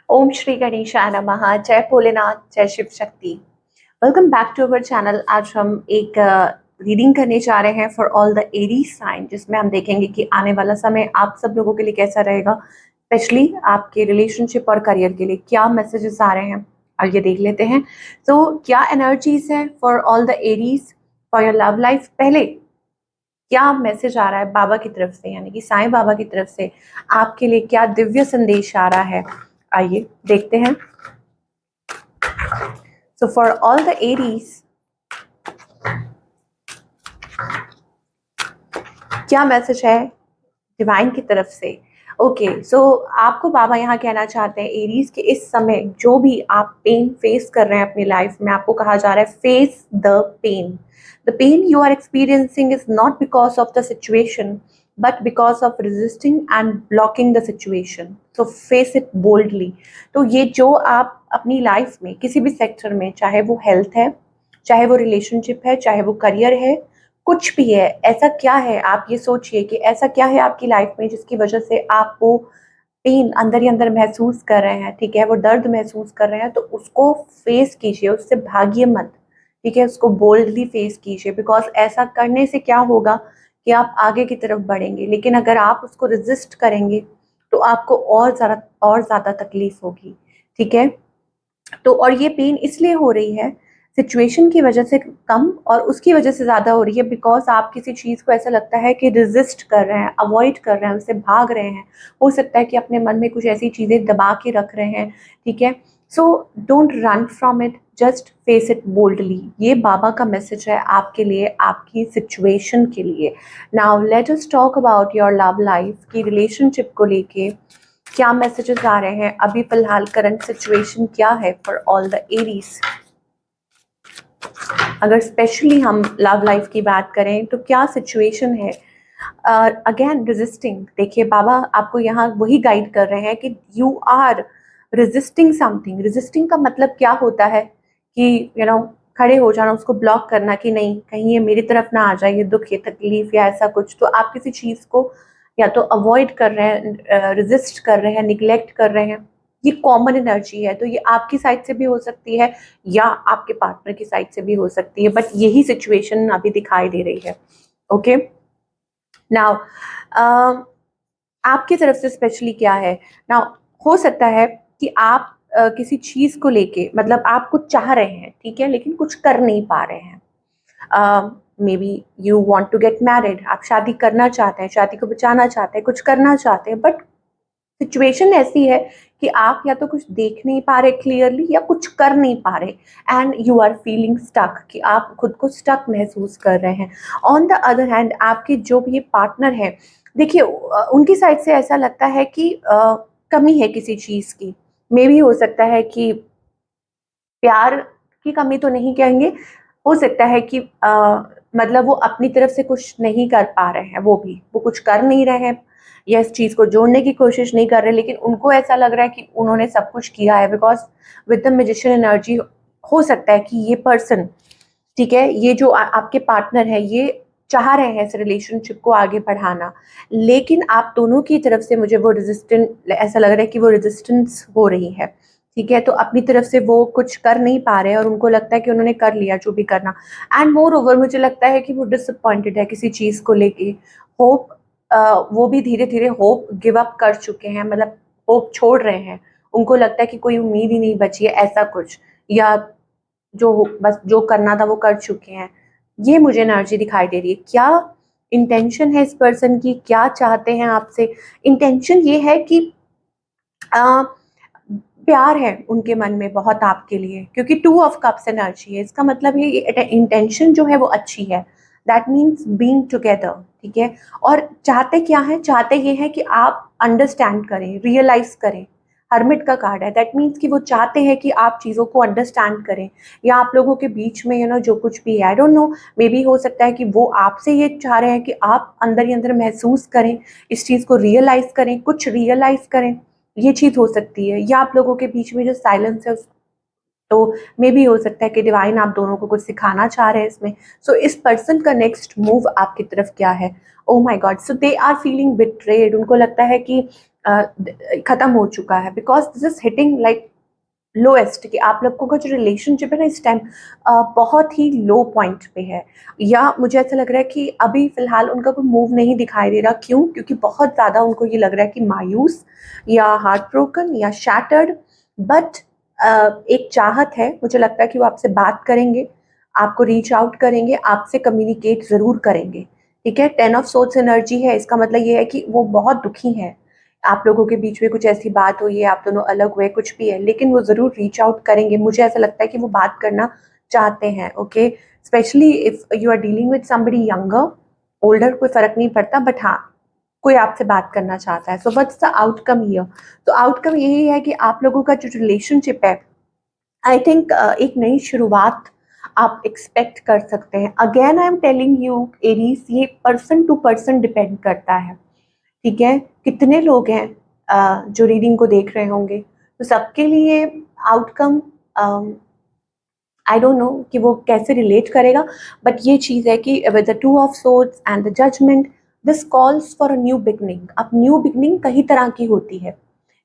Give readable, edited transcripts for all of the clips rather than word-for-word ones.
ओम श्री गणेशाय नमः। जय भोलेनाथ, जय Shiv Shakti. Welcome back to our channel. आज हम एक रीडिंग करने जा रहे हैं for all the Aries sign, जिसमें हम देखेंगे कि आने वाला समय आप सब लोगों के लिए कैसा रहेगा, स्पेशली आपके रिलेशनशिप और करियर के लिए क्या मैसेजेस आ रहे हैं। आइए देख लेते हैं। तो क्या एनर्जीज हैं for all the Aries for your love life. पहले क्या मैसेज आ रहा है बाबा की तरफ से, यानी कि साईं बाबा की तरफ से आपके लिए क्या दिव्य संदेश आ रहा है, आइए देखते हैं। So for all the Aries, क्या मैसेज है डिवाइन की तरफ से। ओके, सो आपको बाबा यहाँ कहना चाहते हैं एरीज के इस समय जो भी आप पेन फेस कर रहे हैं अपनी लाइफ में, आपको कहा जा रहा है face the pain. The pain you are experiencing is not because of the situation but because of resisting and blocking the situation. So face it boldly. तो ये जो आप अपनी लाइफ में किसी भी सेक्टर में, चाहे वो हेल्थ है, चाहे वो रिलेशनशिप है, चाहे वो करियर है, कुछ भी है, ऐसा क्या है, आप ये सोचिए कि ऐसा क्या है आपकी लाइफ में जिसकी वजह से आप वो पेन अंदर ही अंदर महसूस कर रहे हैं, ठीक है, वो दर्द महसूस कर रहे हैं। तो उसको फेस कीजिए, उससे भागिए मत, ठीक है, उसको बोल्डली फेस कीजिए। बिकॉज ऐसा करने से क्या होगा कि आप आगे की तरफ बढ़ेंगे, लेकिन अगर आप उसको रेजिस्ट करेंगे तो आपको और ज़्यादा तकलीफ होगी, ठीक है। तो और ये पेन इसलिए हो रही है सिचुएशन की वजह से कम, और उसकी वजह से ज़्यादा हो रही है बिकॉज आप किसी चीज़ को ऐसा लगता है कि रेजिस्ट कर रहे हैं, अवॉइड कर रहे हैं, उससे भाग रहे हैं। हो सकता है कि अपने मन में कुछ ऐसी चीज़ें दबा के रख रहे हैं, ठीक है। So don't run from it, just face it boldly. ये बाबा का मैसेज है आपके लिए, आपकी सिचुएशन के लिए। Now let us talk about your love life की रिलेशनशिप को लेके क्या मैसेजेस आ रहे हैं अभी फिलहाल, करंट सिचुएशन क्या है फॉर ऑल द एरीज। अगर स्पेशली हम लव लाइफ की बात करें तो क्या सिचुएशन है। अगेन रेजिस्टिंग, देखिए बाबा आपको यहाँ वही गाइड कर रहे हैं कि you are resisting something. Resisting का मतलब क्या होता है कि खड़े हो जाना, उसको ब्लॉक करना कि नहीं, कहीं ये मेरी तरफ ना आ जाए, ये दुख, ये तकलीफ या ऐसा कुछ। तो आप किसी चीज़ को या तो अवॉइड कर रहे हैं, रेजिस्ट कर रहे हैं, निग्लेक्ट कर रहे हैं। ये कॉमन एनर्जी है, तो ये आपकी साइड से भी हो सकती है या आपके पार्टनर की साइड से भी हो सकती है, बट यही सिचुएशन अभी दिखाई दे रही है। ओके, नाउ आपकी तरफ से स्पेशली क्या है। नाउ हो सकता है कि आप किसी चीज़ को लेके, मतलब आप कुछ चाह रहे हैं, ठीक है, लेकिन कुछ कर नहीं पा रहे हैं। Maybe you want to get married, आप शादी करना चाहते हैं, शादी को बचाना चाहते हैं, कुछ करना चाहते हैं, बट सिचुएशन ऐसी है कि आप या तो कुछ देख नहीं पा रहे क्लियरली या कुछ कर नहीं पा रहे, and you are feeling stuck, कि आप खुद को स्टक महसूस कर रहे हैं। ऑन द अदर हैंड आपके जो भी पार्टनर है, देखिए उनकी साइड से ऐसा लगता है कि कमी है किसी चीज़ की। मे भी हो सकता है कि प्यार की कमी तो नहीं कहेंगे, हो सकता है कि मतलब वो अपनी तरफ से कुछ नहीं कर पा रहे हैं, वो कुछ कर नहीं रहे हैं या इस चीज़ को जोड़ने की कोशिश नहीं कर रहे, लेकिन उनको ऐसा लग रहा है कि उन्होंने सब कुछ किया है। Because with the magician energy हो सकता है कि ये पर्सन, ठीक है, ये जो आपके पार्टनर है, ये चाह रहे हैं इस रिलेशनशिप को आगे बढ़ाना, लेकिन आप दोनों की तरफ से मुझे वो रेजिस्टेंट ऐसा लग रहा है कि वो रेजिस्टेंस हो रही है, ठीक है। तो अपनी तरफ से वो कुछ कर नहीं पा रहे हैं और उनको लगता है कि उन्होंने कर लिया जो भी करना। एंड मोर ओवर मुझे लगता है कि वो डिसअपॉइंटेड है किसी चीज़ को लेके। होप, वो भी धीरे धीरे होप गिव अप कर चुके हैं, मतलब होप छोड़ रहे हैं। उनको लगता है कि कोई उम्मीद ही नहीं बची है, ऐसा कुछ, या बस जो करना था वो कर चुके हैं। ये मुझे एनर्जी दिखाई दे रही है। क्या इंटेंशन है इस पर्सन की, क्या चाहते हैं आपसे। इंटेंशन ये है कि आ, प्यार है उनके मन में बहुत आपके लिए, क्योंकि टू ऑफ कप्स एनर्जी है, इसका मतलब है ये इंटेंशन जो है वो अच्छी है। दैट मीन्स बीइंग टुगेदर, ठीक है। और चाहते क्या है, चाहते ये है कि आप अंडरस्टैंड करें, रियलाइज करें। हर्मिट का कार्ड है, दैट मीन्स कि वो चाहते हैं कि आप चीज़ों को अंडरस्टैंड करें, या आप लोगों के बीच में जो कुछ भी है, I don't know, may be हो सकता है कि वो आपसे ये चाह रहे हैं कि आप अंदर ही अंदर महसूस करें, इस चीज़ को रियलाइज करें, कुछ रियलाइज करें। ये चीज़ हो सकती है, या आप लोगों के बीच में जो साइलेंस है तो मे भी हो सकता है कि डिवाइन आप दोनों को कुछ सिखाना चाह रहे हैं इसमें। सो इस पर्सन का नेक्स्ट मूव आपकी तरफ क्या है? Oh my God, so they are feeling betrayed. उनको लगता है कि खत्म हो चुका है, because this is hitting like lowest, कि आप लोगों का जो रिलेशनशिप है ना इस टाइम बहुत ही लो पॉइंट पे है। या मुझे ऐसा लग रहा है कि अभी फिलहाल उनका कोई मूव नहीं दिखाई दे रहा। क्यों? क्योंकि बहुत ज़्यादा उनको ये लग रहा है कि मायूस या हार्ट ब्रोकन या शैटर्ड। बट एक चाहत है, मुझे लगता है कि वो आपसे बात करेंगे, आपको रीच आउट करेंगे, आपसे कम्युनिकेट ज़रूर करेंगे। ठीक है, 10 ऑफ सोर्ड्स एनर्जी है, इसका मतलब ये है कि वो बहुत दुखी है। आप लोगों के बीच में कुछ ऐसी बात हुई है, आप दोनों अलग हुए, कुछ भी है, लेकिन वो ज़रूर रीच आउट करेंगे। मुझे ऐसा लगता है कि वो बात करना चाहते हैं। Okay, specially if you are dealing with somebody younger, older कोई फ़र्क नहीं पड़ता, बट हाँ, कोई आपसे बात करना चाहता है। So what's the outcome here? तो आउटकम यही है कि आप लोगों का जो रिलेशनशिप है, आई थिंक एक नई शुरुआत आप एक्सपेक्ट कर सकते हैं। Again I am telling you Aries, ये पर्सन टू पर्सन डिपेंड करता है। ठीक है, कितने लोग हैं जो रीडिंग को देख रहे होंगे, तो सबके लिए आउटकम आई डोंट नो कि वो कैसे रिलेट करेगा। बट ये चीज़ है कि with the two of swords and the judgement, this calls for a new beginning. अब न्यू बिगनिंग कई तरह की होती है।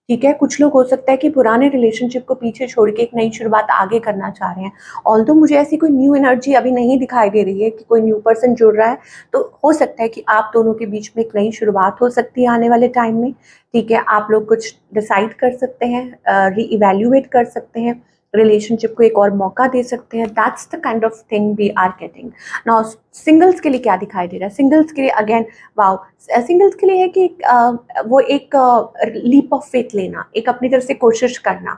ठीक है, कुछ लोग हो सकता है कि पुराने रिलेशनशिप को पीछे छोड़ के एक नई शुरुआत आगे करना चाह रहे हैं। ऑल्दो मुझे ऐसी कोई न्यू एनर्जी अभी नहीं दिखाई दे रही है कि कोई न्यू पर्सन जुड़ रहा है, तो हो सकता है कि आप दोनों के बीच में एक नई शुरुआत हो सकती है आने वाले टाइम में। ठीक है, आप लोग कुछ डिसाइड कर सकते हैं, री इवेल्युएट कर सकते हैं, रिलेशनशिप को एक और मौका दे सकते हैं। That's the kind of thing we are getting now. Singles के लिए क्या दिखाई दे रहा है? सिंगल्स के लिए अगेन, वाओ, सिंगल्स के लिए है कि वो एक लीप ऑफ फेथ लेना, एक अपनी तरफ से कोशिश करना।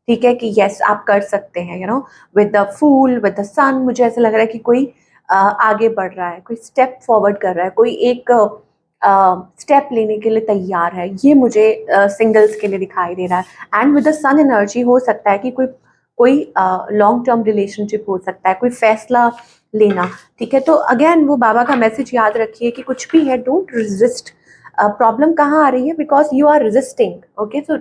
ठीक है, कि यस आप कर सकते हैं, यू नो, विद द फूल, विद द सन। मुझे ऐसा लग रहा है कि कोई आगे बढ़ रहा है, कोई स्टेप फॉरवर्ड कर रहा है, कोई एक स्टेप लेने के लिए तैयार है। ये मुझे सिंगल्स के लिए दिखाई दे रहा है। And with the sun energy हो सकता है कि कोई कोई लॉन्ग टर्म रिलेशनशिप हो सकता है, कोई फैसला लेना। ठीक है, तो अगेन वो बाबा का मैसेज याद रखिए कि कुछ भी है, डोंट रेजिस्ट। प्रॉब्लम कहाँ आ रही है? Because you are resisting. Okay, so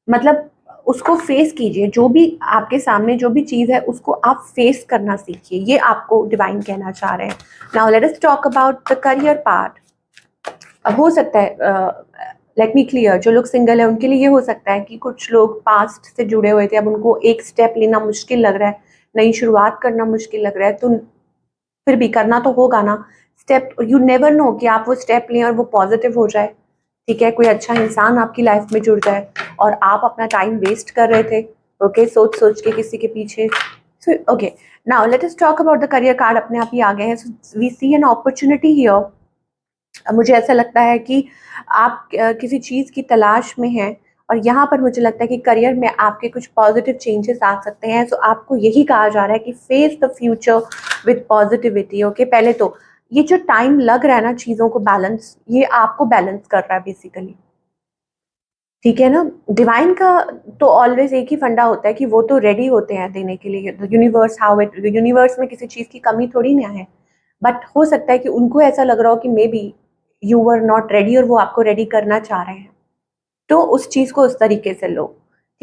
मतलब उसको फेस कीजिए, जो भी आपके सामने जो भी चीज़ है उसको आप फेस करना सीखिए, ये आपको डिवाइन कहना चाह रहे हैं। Now let us talk about the career part. अब हो सकता है, लेट मी क्लियर, जो लोग सिंगल है उनके लिए ये हो सकता है कि कुछ लोग पास्ट से जुड़े हुए थे, अब उनको एक स्टेप लेना मुश्किल लग रहा है, नई शुरुआत करना मुश्किल लग रहा है, तो फिर भी करना तो होगा ना स्टेप। यू नेवर नो कि आप वो स्टेप लें और वो पॉजिटिव हो जाए। ठीक है, कोई अच्छा इंसान आपकी लाइफ में जुड़ जाए और आप अपना टाइम वेस्ट कर रहे थे, ओके, सोच सोच के किसी के पीछे। So okay, now let us talk about the career card. अपने आप ही आ गए हैं। We see an opportunity here. मुझे ऐसा लगता है कि आप किसी चीज़ की तलाश में हैं, और यहाँ पर मुझे लगता है कि करियर में आपके कुछ पॉजिटिव चेंजेस आ सकते हैं। सो आपको यही कहा जा रहा है कि face the future with positivity. Okay, पहले तो ये जो टाइम लग रहा है ना चीज़ों को बैलेंस, ये आपको बैलेंस कर रहा है बेसिकली। ठीक है ना, डिवाइन का तो ऑलवेज एक ही फंडा होता है कि वो तो रेडी होते हैं देने के लिए। यूनिवर्स, हाउ इट, यूनिवर्स में किसी चीज़ की कमी थोड़ी ना है। बट हो सकता है कि उनको ऐसा लग रहा हो कि may be you were not ready, और वो आपको रेडी करना चाह रहे हैं। तो उस चीज़ को उस तरीके से लो।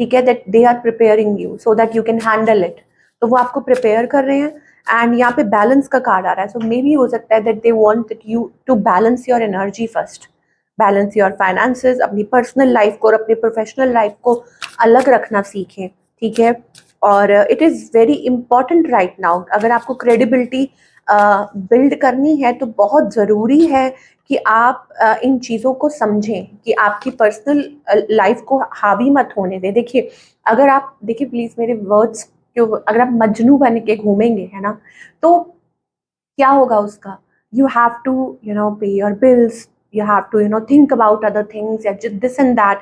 ठीक है, that they are preparing you so that you can handle it. तो वो आपको प्रिपेयर कर रहे हैं। एंड यहाँ पे बैलेंस का कार्ड आ रहा है। सो मे बी हो सकता है that they want that you to balance your energy first, balance your finances, अपनी पर्सनल लाइफ को और अपनी प्रोफेशनल लाइफ को अलग रखना सीखें। ठीक है, और it is very important right now. अगर आपको क्रेडिबिलिटी बिल्ड करनी है तो बहुत ज़रूरी है कि आप इन चीज़ों को समझें कि आपकी पर्सनल लाइफ को हावी मत होने दें। देखिए, अगर आप देखिए प्लीज़ मेरे वर्ड्स क्यों, अगर आप मजनू बन के घूमेंगे, है ना, तो क्या होगा उसका? You have to pay your bills, you have to think about other things या दिस एंड दैट।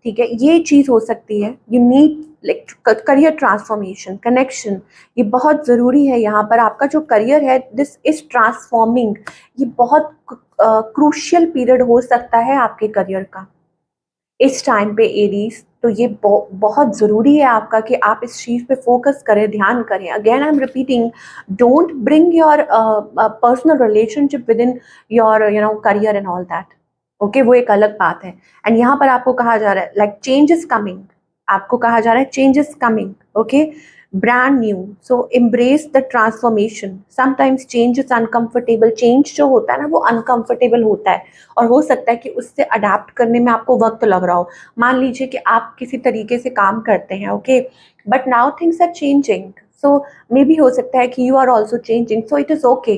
ठीक है, ये चीज़ हो सकती है। You need like career transformation, connection, ये बहुत ज़रूरी है। यहाँ पर आपका जो करियर है, दिस इज ट्रांसफॉर्मिंग। ये बहुत क्रूशियल पीरियड हो सकता है आपके करियर का इस टाइम पे एरीज। तो ये बहुत ज़रूरी है आपका कि आप इस चीज़ पे फोकस करें, ध्यान करें। Again I am repeating, don't bring your personal relationship with in your career and all that. Okay, वो एक अलग बात है। एंड यहाँ पर आपको कहा जा रहा है लाइक चेंज इज कमिंग। आपको कहा जा रहा है change is coming, okay, brand new, so embrace the transformation. Sometimes change is uncomfortable, change जो होता है ना वो अनकंफर्टेबल होता है और हो सकता है कि उससे अडाप्ट करने में आपको वक्त लग रहा हो। मान लीजिए कि आप किसी तरीके से काम करते हैं, okay, but now things are changing, so maybe हो सकता है कि you are also changing, so it is okay.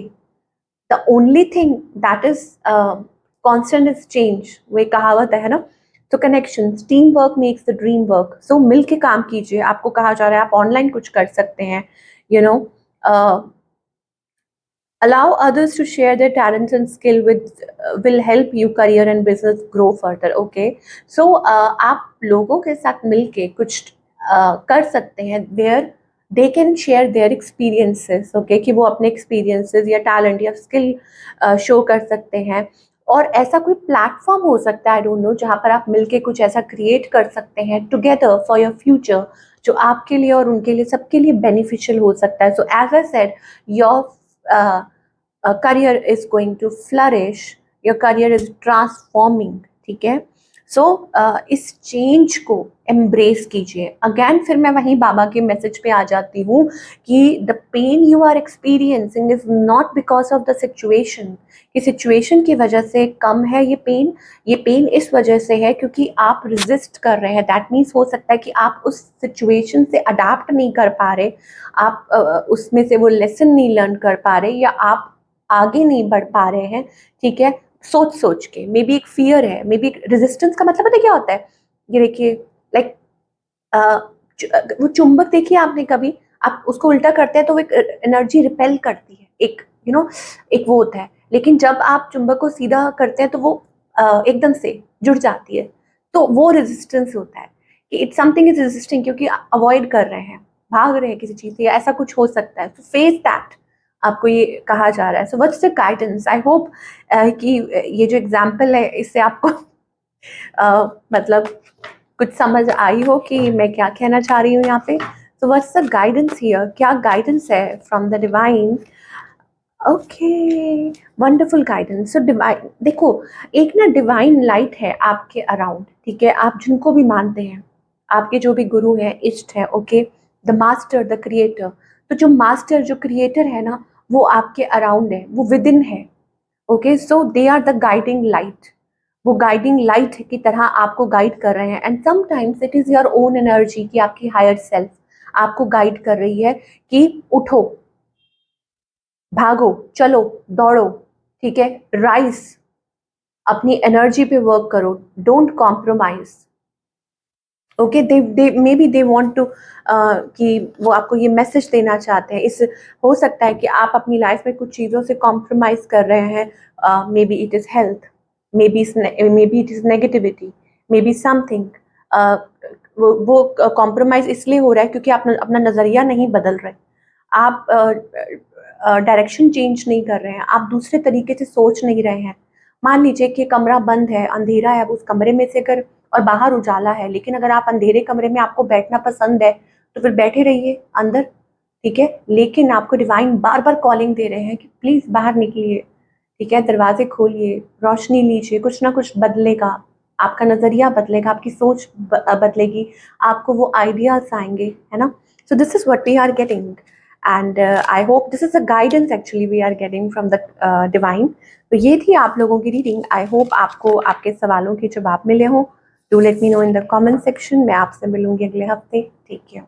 The only thing that is constant is change, वो एक कहावत है ना। तो connections, team work makes the dream work, so मिल के काम कीजिए। आपको कहा जा रहा है आप ऑनलाइन कुछ कर सकते हैं, you no, allow others to share their talents and skill with will help you career and business grow further, okay, so आप लोगों के साथ मिलके कुछ कर सकते हैं where they can share their experiences, okay, कि वो अपने experiences या talent या skill show कर सकते हैं। और ऐसा कोई प्लेटफॉर्म हो सकता है, आई डोंट नो, जहाँ पर आप मिलके कुछ ऐसा क्रिएट कर सकते हैं टुगेदर फॉर योर फ्यूचर, जो आपके लिए और उनके लिए सबके लिए बेनिफिशियल हो सकता है। So as I said, your career is going to flourish, your career is transforming, ठीक है। सो इस चेंज को एम्ब्रेस कीजिए। अगेन फिर मैं वहीं बाबा के मैसेज पे आ जाती हूँ कि the pain you are experiencing is not because of the situation, कि सिचुएशन की वजह से कम है ये पेन इस वजह से है क्योंकि आप रेजिस्ट कर रहे हैं। दैट मीन्स हो सकता है कि आप उस सिचुएशन से अडाप्ट नहीं कर पा रहे, आप उसमें से वो लेसन नहीं लर्न कर पा रहे, या आप आगे नहीं बढ़ पा रहे हैं, ठीक है, सोच के। मे बी एक फियर है, मे बी एक रेजिस्टेंस का मतलब पता क्या होता है, ये देखिए, लाइक वो चुंबक देखिए आपने कभी, आप उसको उल्टा करते हैं तो वो एक एनर्जी रिपेल करती है, एक यू नो एक वो होता है, लेकिन जब आप चुंबक को सीधा करते हैं तो वो एकदम से जुड़ जाती है, तो वो रेजिस्टेंस होता है कि इट्स समथिंग इज रेजिस्टिंग, क्योंकि अवॉइड कर रहे हैं, भाग रहे हैं किसी चीज़ से, या ऐसा कुछ हो सकता है। तो फेस दैट, आपको ये कहा जा रहा है। So what's the guidance, I hope कि ये जो एग्जाम्पल है इससे आपको मतलब कुछ समझ आई हो कि मैं क्या कहना चाह रही हूँ यहाँ पे। So what's the guidance here, क्या गाइडेंस है from the divine? Okay, wonderful guidance. So divine, देखो, एक ना डिवाइन लाइट है आपके अराउंड, ठीक है, आप जिनको भी मानते हैं, आपके जो भी गुरु हैं, इष्ट है, okay, the master, the creator. तो जो मास्टर, जो क्रिएटर है ना, वो आपके अराउंड है, वो विद इन है, okay, so they are the guiding light. वो गाइडिंग लाइट की तरह आपको गाइड कर रहे हैं, and sometimes it is your own energy, कि आपकी हायर सेल्फ आपको गाइड कर रही है कि उठो, भागो, चलो, दौड़ो, ठीक है, राइज, अपनी एनर्जी पे वर्क करो, don't compromise, okay. They maybe they want to कि वो आपको ये मैसेज देना चाहते हैं। इस हो सकता है कि आप अपनी लाइफ में कुछ चीज़ों से कॉम्प्रोमाइज़ कर रहे हैं, may be it is health, may be it is negativity, may be something, वो कॉम्प्रोमाइज़ इसलिए हो रहा है क्योंकि आप अपना नज़रिया नहीं बदल रहे, आप डायरेक्शन चेंज नहीं कर रहे हैं, आप दूसरे तरीके से सोच नहीं रहे हैं। मान लीजिए कि कमरा बंद है, अंधेरा है, अब उस कमरे में से अगर, और बाहर उजाला है, लेकिन अगर आप अंधेरे कमरे में आपको बैठना पसंद है तो फिर बैठे रहिए अंदर, ठीक है, लेकिन आपको डिवाइन बार बार कॉलिंग दे रहे हैं कि प्लीज़ बाहर निकलिए, ठीक है, दरवाजे खोलिए, रोशनी लीजिए, कुछ ना कुछ बदलेगा, आपका नज़रिया बदलेगा, आपकी सोच बदलेगी, आपको वो आइडियाज़ आएंगे, है ना। So this is what we are getting, and I hope this is a guidance actually we are getting from the divine. तो ये थी आप लोगों की रीडिंग। आई होप आपको आपके सवालों के जवाब मिले हों। Do let me know in the comment section. मैं आपसे मिलूंगी अगले हफ्ते। Take care.